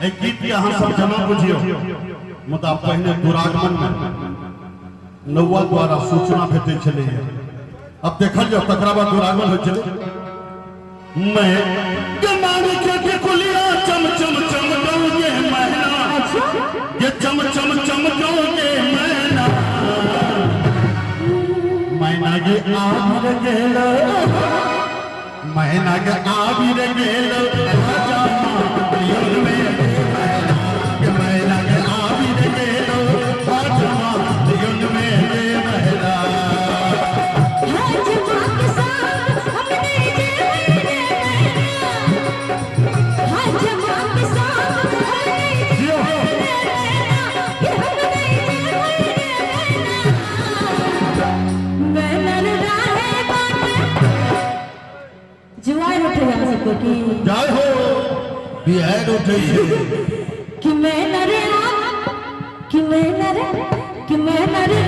एक गीत के अहाँ सब जमा बुझियो मुदा पहले दुरागमन में नौवा द्वारा सूचना भेटे चले। अब देखल जाओ तकरा बाद दुरागमन हो चले। मैं कमान के कुलिया चम चम चम गौगे मैना, ये चम चम चम गौगे मैना, मैना के आबिर गेल, मैना के आबिर गेल राजा दिल में मैना, के मैना के आबिर गेल राजा दिल में मैना। जय हो बिहार उठे कि मैं नरे कि मैं नरे कि मैं नरे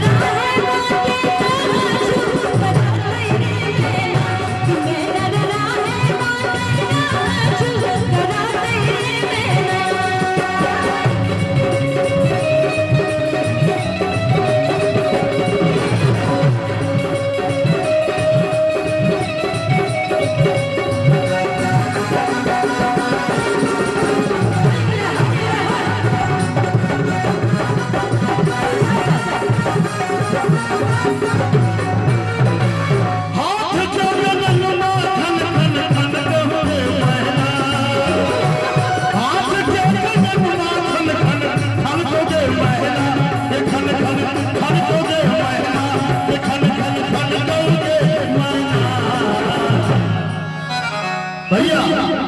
भैया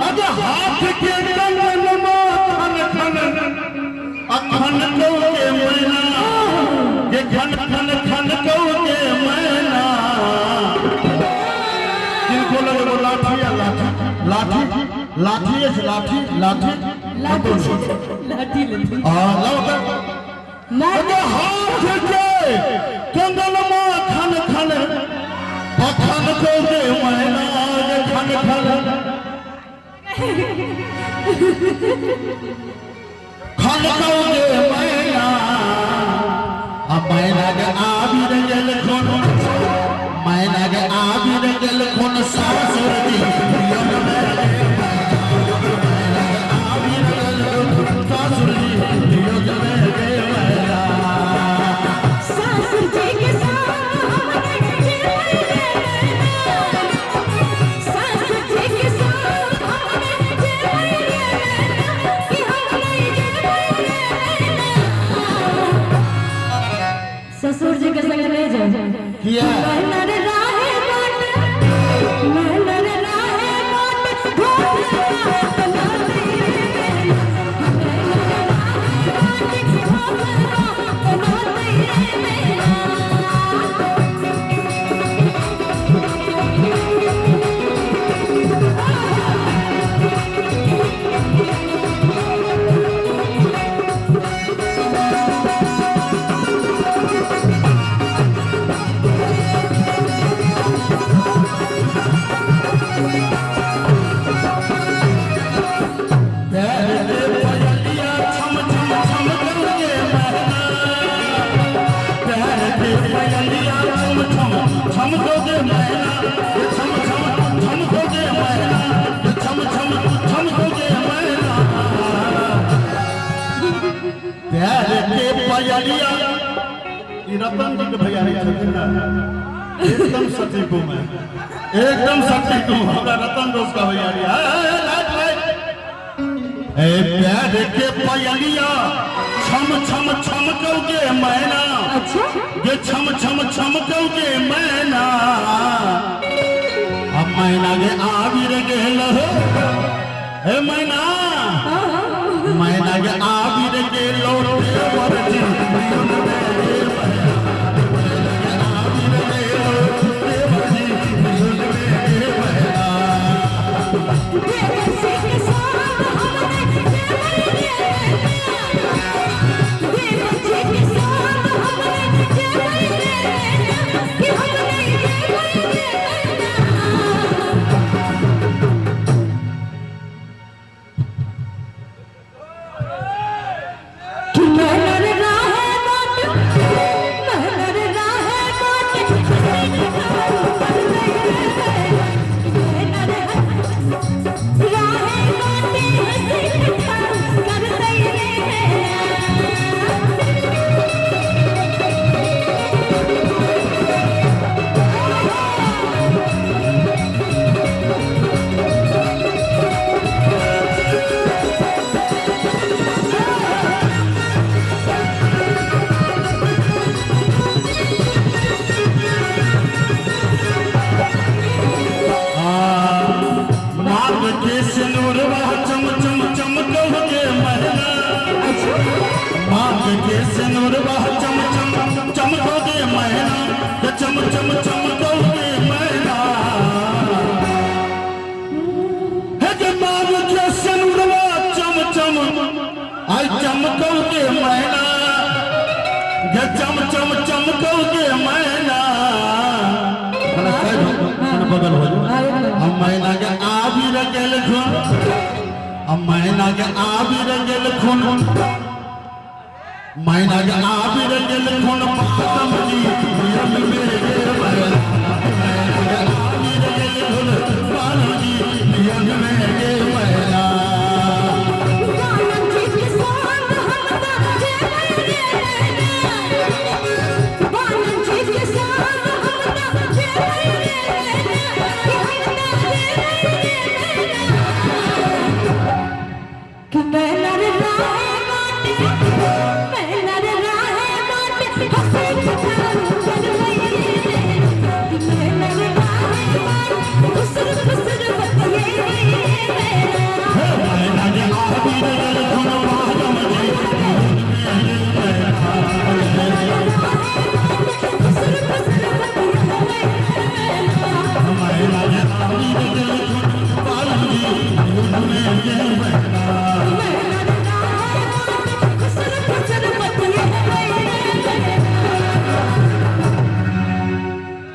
अगर हाथ के कंगन खन खन अखन कौगे मैना, ये खन खन खन कौगे मैना। किनको लगे वो लाठी या लाठी लाठी लाठी है लाठी लाठी लाठी लाठी अगर हाथ के कंगन खन खन अखन कौगे मैना, ये खन खन खन कौगे मैना। मैना के आबिर गेल खून, मैना के आबिर गेल खून सासुर दी प्रियम में, मैना के आबिर गेल खून सासुर दी प्रियम में मैना। सासुर जी के ससुर जी के संग नहीं जाए किया रतन जी के भैयारी छथिन ना, एकदम सटीक हूँ मैं, एकदम सटीक हूँ। हमारा रतन दोस्त का भैयारी प्यार के पयलिया छम छम छम कौगे मैना, ये छम छम छम कौगे मैना। अब मैना के आबिर गेल हे मैना, मैना के आबिर गेल चम चम चमकौगे मैना हे जे मांग के सनुरवा चम चम आई चमकौगे मैना जे चम चम चमकौगे मैना बदल हो हम मैना के आबी रंगल खून हम मैना के आबी रंगल खून मैना के आबी रंगल खून पातम जी यम मेरे मैना मैना के आबी रंगल खून पातम जी यम मेरे मैना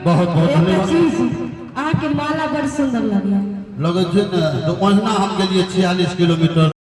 बहुत बहुत धन्यवाद आके माला बड़ सुंदर लगे लगे छै ने तो ओहिना हम गेलिए 46 किलोमीटर